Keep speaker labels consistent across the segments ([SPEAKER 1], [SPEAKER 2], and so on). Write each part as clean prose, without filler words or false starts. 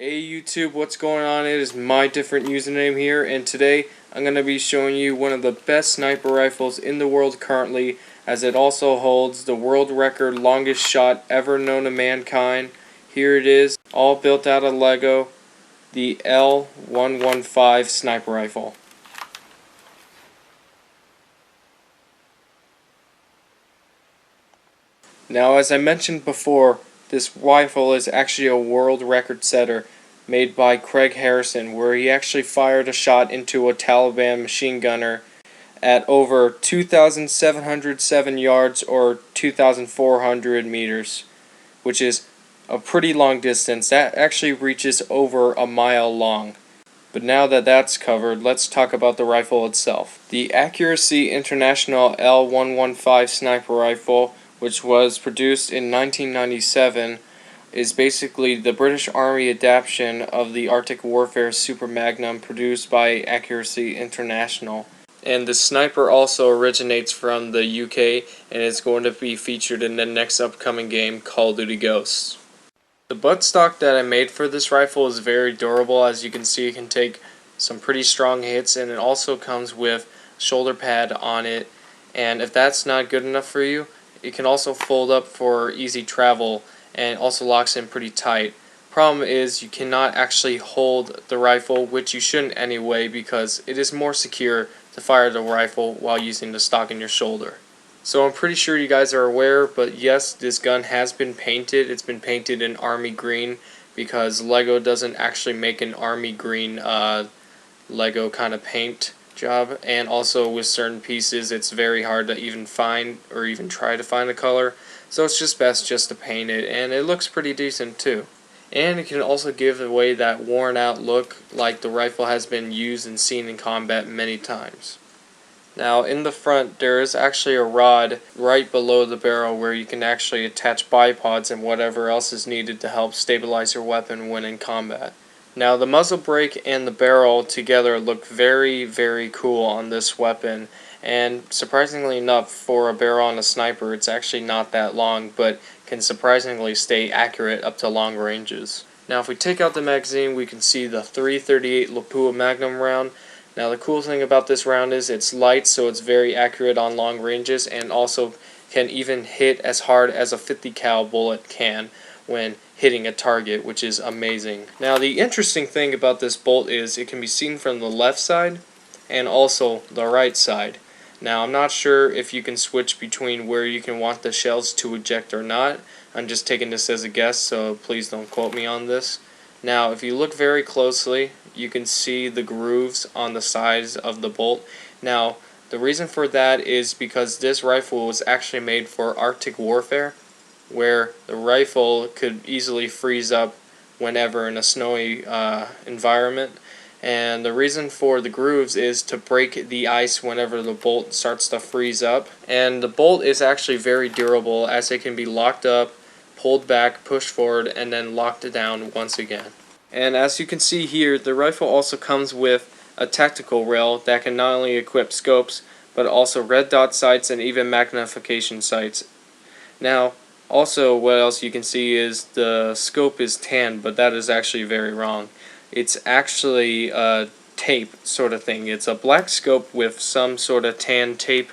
[SPEAKER 1] Hey YouTube, what's going on? It is my different username here, and today I'm going to be showing you one of the best sniper rifles in the world currently, as it also holds the world record longest shot ever known to mankind. Here it is, all built out of Lego, the L115 sniper rifle. Now, as I mentioned before, this rifle is actually a world record setter made by Craig Harrison, where he actually fired a shot into a Taliban machine gunner at over 2,707 yards or 2,400 meters, which is a pretty long distance. That actually reaches over a mile long. But now that that's covered, let's talk about the rifle itself. The Accuracy International L115 sniper rifle, which was produced in 1997, is basically the British Army adaptation of the Arctic Warfare Super Magnum produced by Accuracy International. And the sniper also originates from the UK and is going to be featured in the next upcoming game, Call of Duty Ghosts. The buttstock that I made for this rifle is very durable. As you can see, it can take some pretty strong hits, and it also comes with a shoulder pad on it. And if that's not good enough for you, it can also fold up for easy travel and also locks in pretty tight. Problem is, you cannot actually hold the rifle, which you shouldn't anyway, because it is more secure to fire the rifle while using the stock in your shoulder. So I'm pretty sure you guys are aware, but yes, this gun has been painted. It's been painted in army green because Lego doesn't actually make an army green Lego kind of paint job, and also with certain pieces it's very hard to even find or even try to find a color, so it's just best just to paint it, and it looks pretty decent too. And it can also give away that worn out look, like the rifle has been used and seen in combat many times. Now in the front there is actually a rod right below the barrel where you can actually attach bipods and whatever else is needed to help stabilize your weapon when in combat. Now the muzzle brake and the barrel together look very, very cool on this weapon, and surprisingly enough, for a barrel on a sniper it's actually not that long, but can surprisingly stay accurate up to long ranges. Now if we take out the magazine, we can see the 338 Lapua Magnum round. Now the cool thing about this round is it's light, so it's very accurate on long ranges, and also can even hit as hard as a 50 cal bullet can when hitting a target, which is amazing. Now the interesting thing about this bolt is it can be seen from the left side and also the right side. Now I'm not sure if you can switch between where you can want the shells to eject or not. I'm just taking this as a guess, so please don't quote me on this. Now if you look very closely, you can see the grooves on the sides of the bolt. Now the reason for that is because this rifle was actually made for Arctic warfare, where the rifle could easily freeze up whenever in a snowy environment. And the reason for the grooves is to break the ice whenever the bolt starts to freeze up. And the bolt is actually very durable, as it can be locked up, pulled back, pushed forward, and then locked down once again. And as you can see here, the rifle also comes with a tactical rail that can not only equip scopes, but also red dot sights and even magnification sights. Now, also what else you can see is the scope is tan, but that is actually very wrong. It's actually a tape sort of thing. It's a black scope with some sort of tan tape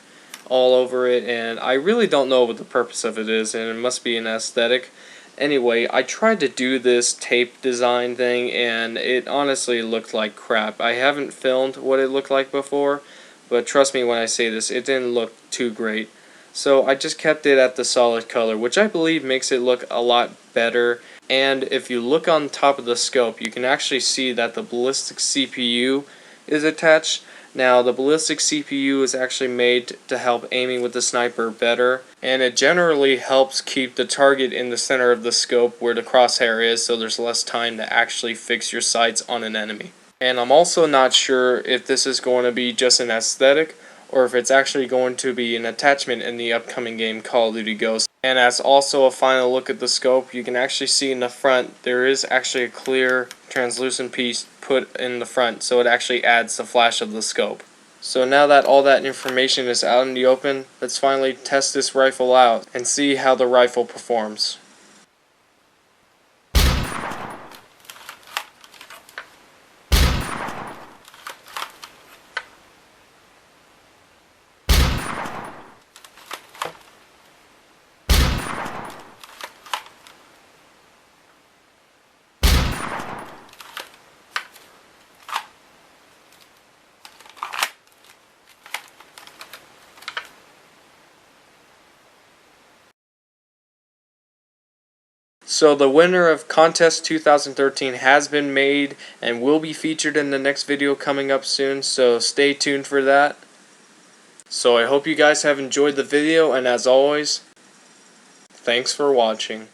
[SPEAKER 1] all over it, and I really don't know what the purpose of it is, and it must be an aesthetic. Anyway, I tried to do this tape design thing, and it honestly looked like crap. I haven't filmed what it looked like before, but trust me when I say this, it didn't look too great. So I just kept it at the solid color, which I believe makes it look a lot better. And if you look on top of the scope, you can actually see that the ballistic CPU is attached. Now the ballistic CPU is actually made to help aiming with the sniper better, and it generally helps keep the target in the center of the scope where the crosshair is, so there's less time to actually fix your sights on an enemy. And I'm also not sure if this is going to be just an aesthetic, or if it's actually going to be an attachment in the upcoming game Call of Duty Ghosts. And as also a final look at the scope, you can actually see in the front there is actually a clear translucent piece put in the front, so it actually adds the flash of the scope. So now that all that information is out in the open, let's finally test this rifle out and see how the rifle performs. So the winner of Contest 2013 has been made and will be featured in the next video coming up soon, so stay tuned for that. So I hope you guys have enjoyed the video, and as always, thanks for watching.